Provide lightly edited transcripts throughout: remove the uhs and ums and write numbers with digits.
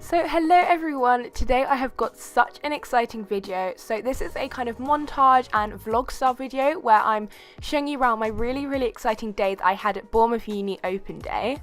So hello everyone, today I have got such an exciting video. So this is a kind of montage and vlog style video where I'm showing you around my really exciting day that I had at Bournemouth Uni Open Day.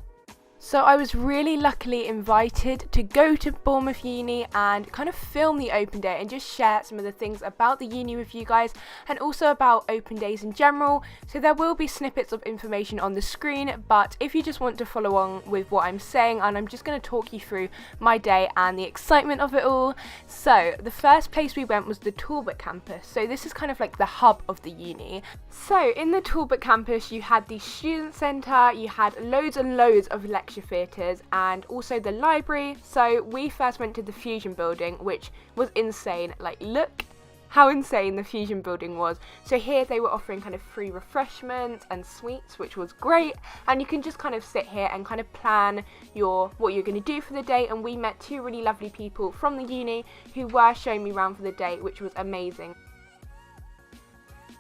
So I was really luckily invited to go to Bournemouth Uni and kind of film the open day and just share some of the things about the uni with you guys and also about open days in general. So there will be snippets of information on the screen, but if you just want to follow on with what I'm saying, and I'm just going to talk you through my day and the excitement of it all. So the first place we went was the Talbot campus. So this is kind of like the hub of the uni. So in the Talbot campus you had the student centre, you had loads and loads of lecture theatres and also the library. So we first went to the Fusion building, which was insane. Like, look how insane the Fusion building was. So here they were offering kind of free refreshments and sweets, which was great, and you can just kind of sit here and kind of plan what you're going to do for the day. And we met two really lovely people from the uni who were showing me around for the day, which was amazing.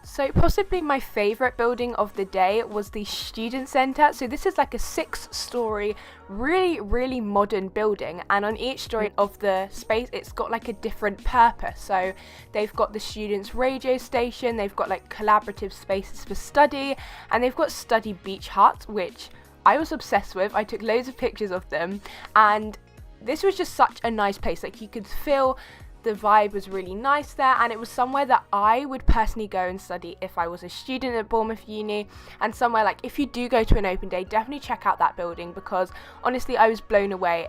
So possibly my favourite building of the day was the student centre. So this is like a 6-storey, really modern building, and on each story of the space it's got like a different purpose. So they've got the students' radio station, they've got like collaborative spaces for study, and they've got study beach huts, which I was obsessed with. I took loads of pictures of them, and this was just such a nice place. Like, you could feel the vibe was really nice there, and it was somewhere that I would personally go and study if I was a student at Bournemouth Uni, and somewhere like, if you do go to an open day, definitely check out that building, because honestly I was blown away.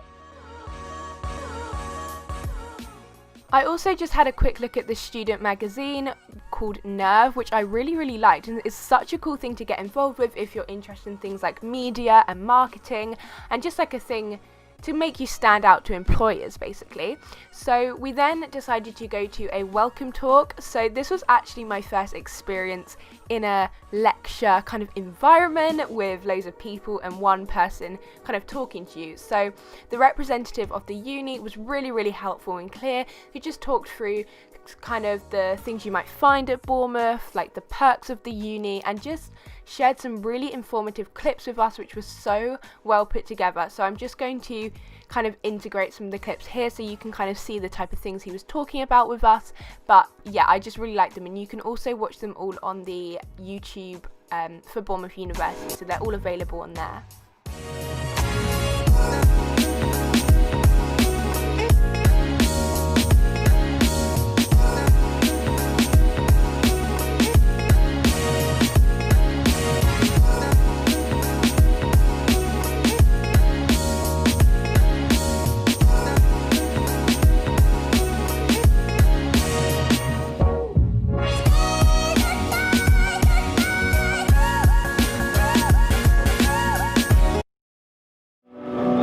I also just had a quick look at the student magazine called Nerve, which I really liked, and it's such a cool thing to get involved with if you're interested in things like media and marketing, and just like a thing to make you stand out to employers, basically. So we then decided to go to a welcome talk. So this was actually my first experience in a lecture kind of environment with loads of people and one person kind of talking to you. So the representative of the uni was really helpful and clear. He just talked through kind of the things you might find at Bournemouth, like the perks of the uni, and just shared some really informative clips with us, which was so well put together. So I'm just going to kind of integrate some of the clips here so you can kind of see the type of things he was talking about with us. But yeah, I just really liked them, and you can also watch them all on the YouTube for Bournemouth University, so they're all available on there.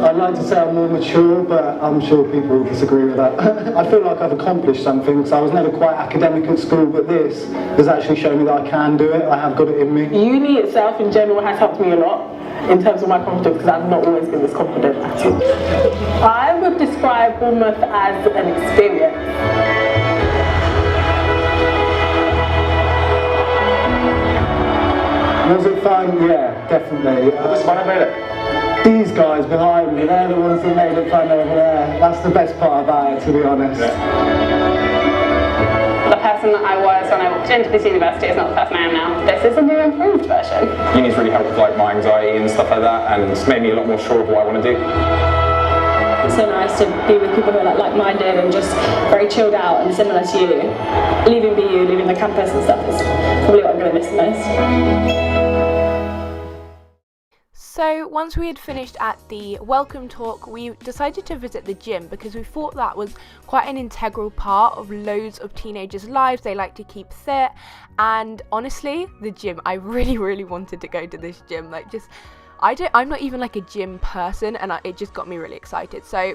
I'd like to say I'm more mature, but I'm sure people will disagree with that. I feel like I've accomplished something, because I was never quite academic at school, but this has actually shown me that I can do it. I have got it in me. Uni itself in general has helped me a lot in terms of my confidence, because I've not always been this confident at all. I would describe Bournemouth as an experience. Was it fun? Yeah, definitely. What's fun about it? These guys behind me, they're the ones that made it fun over there. That's the best part about it, to be honest. Yeah. The person that I was when I walked into this university is not the person I am now. This is a new improved version. Uni's really helped with like my anxiety and stuff like that, and it's made me a lot more sure of what I want to do. It's so nice to be with people who are like-minded and just very chilled out and similar to you. Leaving BU, leaving the campus and stuff is probably what I'm going to miss the most. So once we had finished at the welcome talk, we decided to visit the gym, because we thought that was quite an integral part of loads of teenagers' lives. They like to keep fit, and honestly, the gym, I really wanted to go to this gym. Like, just, I'm not even like a gym person, and it just got me really excited. So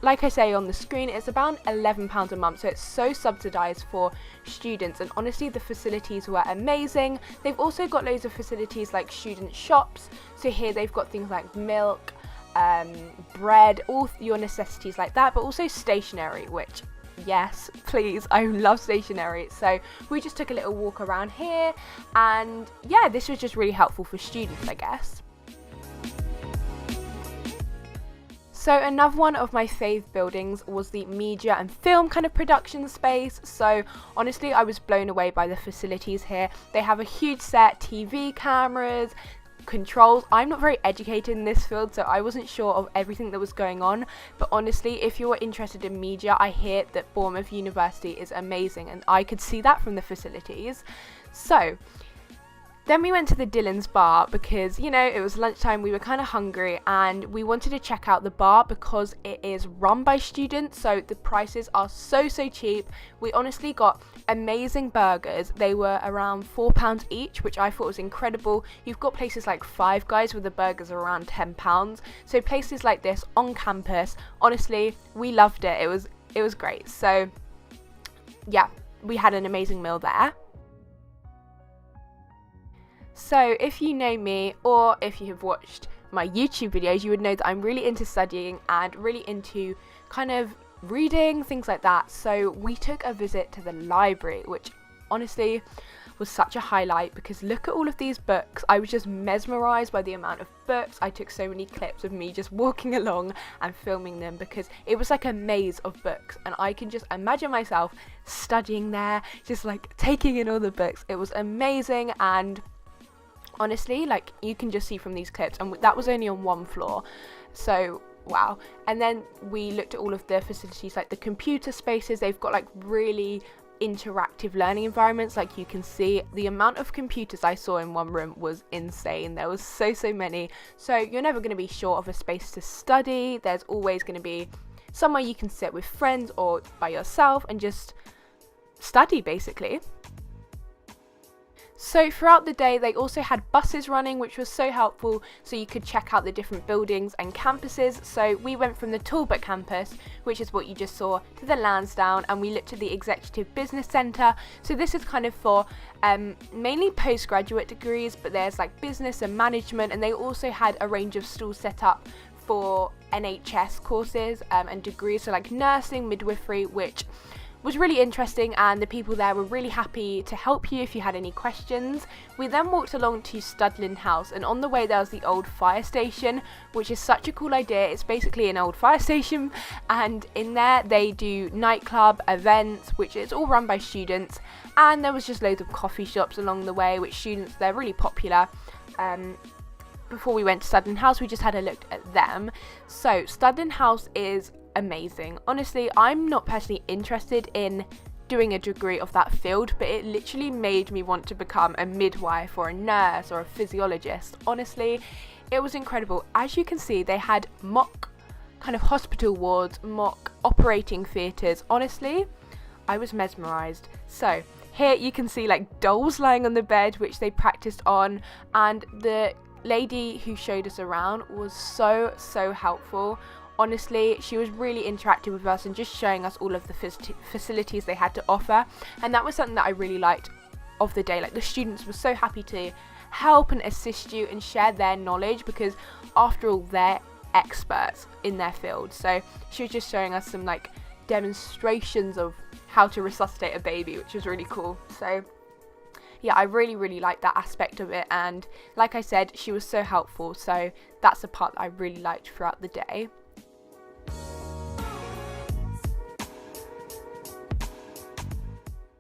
like I say on the screen, it's about £11 a month, so it's so subsidised for students, and honestly the facilities were amazing. They've also got loads of facilities like student shops, so here they've got things like milk, bread, all your necessities like that, but also stationery, which, yes, please, I love stationery. So we just took a little walk around here, and yeah, this was just really helpful for students, I guess. So another one of my fave buildings was the media and film kind of production space. So honestly, I was blown away by the facilities here. They have a huge set, TV cameras, controls. I'm not very educated in this field, so I wasn't sure of everything that was going on, but honestly, if you're interested in media, I hear that Bournemouth University is amazing, and I could see that from the facilities. So then we went to the Dillon's bar because, you know, it was lunchtime, we were kind of hungry, and we wanted to check out the bar because it is run by students, so the prices are so cheap. We honestly got amazing burgers. They were around £4 each, which I thought was incredible. You've got places like Five Guys where the burgers are around £10. So places like this on campus, honestly, we loved it. It was great. So yeah, we had an amazing meal there. So if you know me, or if you have watched my YouTube videos, you would know that I'm really into studying and really into kind of reading, things like that. So we took a visit to the library, which honestly was such a highlight because look at all of these books. I was just mesmerized by the amount of books. I took so many clips of me just walking along and filming them because it was like a maze of books, and I can just imagine myself studying there, just like taking in all the books. It was amazing, and honestly, like, you can just see from these clips, and that was only on one floor, so wow. And then we looked at all of the facilities, like the computer spaces. They've got like really interactive learning environments. Like, you can see the amount of computers I saw in one room was insane. There was so many, so you're never going to be short of a space to study. There's always going to be somewhere you can sit with friends or by yourself and just study, basically. So throughout the day, they also had buses running, which was so helpful, so you could check out the different buildings and campuses. So we went from the Talbot campus, which is what you just saw, to the Lansdowne, and we looked at the Executive Business Centre. So this is kind of for mainly postgraduate degrees, but there's like business and management, and they also had a range of stalls set up for NHS courses and degrees, so like nursing, midwifery, which was really interesting, and the people there were really happy to help you if you had any questions. We then walked along to Studland House, and on the way there was the old fire station, which is such a cool idea. It's basically an old fire station, and in there they do nightclub events, which is all run by students, and there was just loads of coffee shops along the way, which students, they're really popular. Before we went to Studland House, we just had a look at them. So Studland House is amazing. Honestly, I'm not personally interested in doing a degree of that field, but it literally made me want to become a midwife or a nurse or a physiologist. Honestly, it was incredible. As you can see, they had mock kind of hospital wards, mock operating theatres. Honestly, I was mesmerised. So here you can see like dolls lying on the bed, which they practiced on, and the lady who showed us around was so helpful. Honestly, she was really interactive with us and just showing us all of the facilities they had to offer, and that was something that I really liked of the day. Like, the students were so happy to help and assist you and share their knowledge, because after all, they're experts in their field. So she was just showing us some like demonstrations of how to resuscitate a baby, which was really cool. So yeah, I really liked that aspect of it, and like I said, she was so helpful, so that's the part that I really liked throughout the day.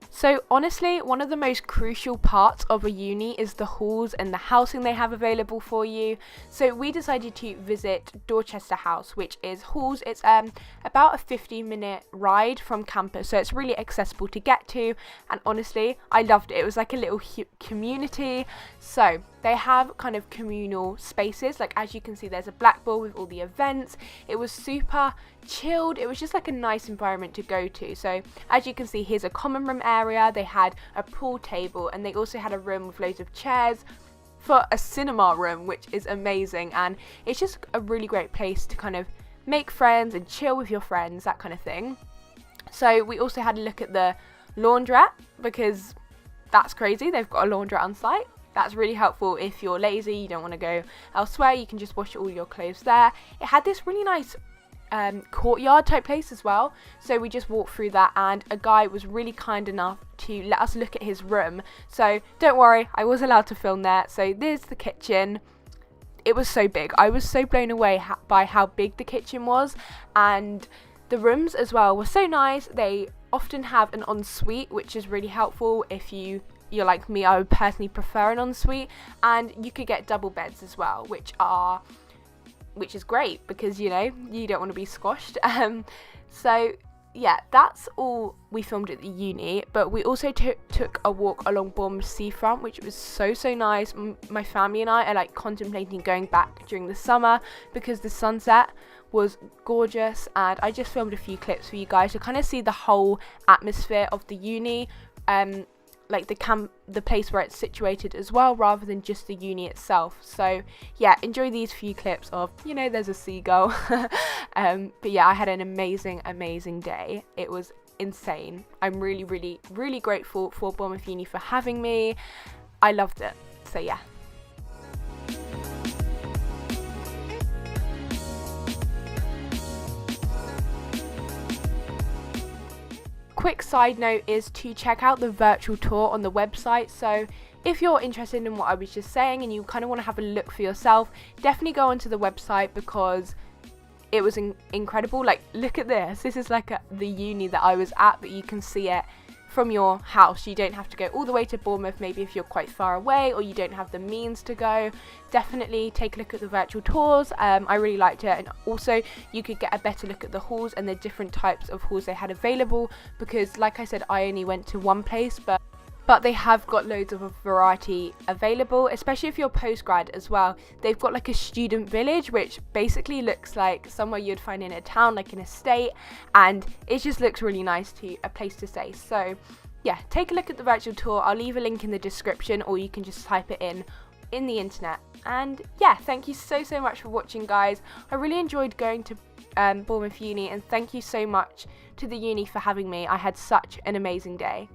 So honestly, one of the most crucial parts of a uni is the halls and the housing they have available for you. So we decided to visit Dorchester House, which is halls. It's about a 15-minute ride from campus, so it's really accessible to get to, and honestly, I loved it. It was like a little community. So they have kind of communal spaces, like as you can see there's a blackboard with all the events. It was super chilled. It was just like a nice environment to go to. So as you can see, here's a common room area. They had a pool table, and they also had a room with loads of chairs for a cinema room, which is amazing, and it's just a really great place to kind of make friends and chill with your friends, that kind of thing. So we also had a look at the laundrette, because that's crazy, they've got a laundrette on site. That's really helpful if you're lazy, you don't want to go elsewhere, you can just wash all your clothes there. It had this really nice courtyard type place as well, so we just walked through that, and a guy was really kind enough to let us look at his room. So don't worry, I was allowed to film there. So there's the kitchen. it was so big. I was so blown away by how big the kitchen was, and the rooms as well were so nice. They often have an ensuite, which is really helpful if you're like me. I would personally prefer an ensuite, and you could get double beds as well, which is great because you don't want to be squashed. So yeah, that's all we filmed at the uni, but we also took a walk along Bournemouth seafront, which was so nice. My family and I are like contemplating going back during the summer because the sunset was gorgeous, and I just filmed a few clips for you guys to kind of see the whole atmosphere of the uni, like the place where it's situated as well, rather than just the uni itself. So yeah, enjoy these few clips of, there's a seagull. But yeah, I had an amazing day. It was insane. I'm really grateful for Bournemouth Uni for having me. I loved it. So yeah. Quick side note is to check out the virtual tour on the website. So if you're interested in what I was just saying and you kind of want to have a look for yourself, definitely go onto the website because it was incredible. Like, look at this. This is like the uni that I was at, but you can see it from your house. You don't have to go all the way to Bournemouth, maybe if you're quite far away or you don't have the means to go. Definitely take a look at the virtual tours. I really liked it, and also you could get a better look at the halls and the different types of halls they had available, because like I said, I only went to one place, but they have got loads of a variety available, especially if you're postgrad as well. They've got like a student village, which basically looks like somewhere you'd find in a town, like an estate, and it just looks really nice, a place to stay. So yeah, take a look at the virtual tour. I'll leave a link in the description, or you can just type it in the internet. And yeah, thank you so much for watching, guys. I really enjoyed going to Bournemouth Uni, and thank you so much to the uni for having me. I had such an amazing day.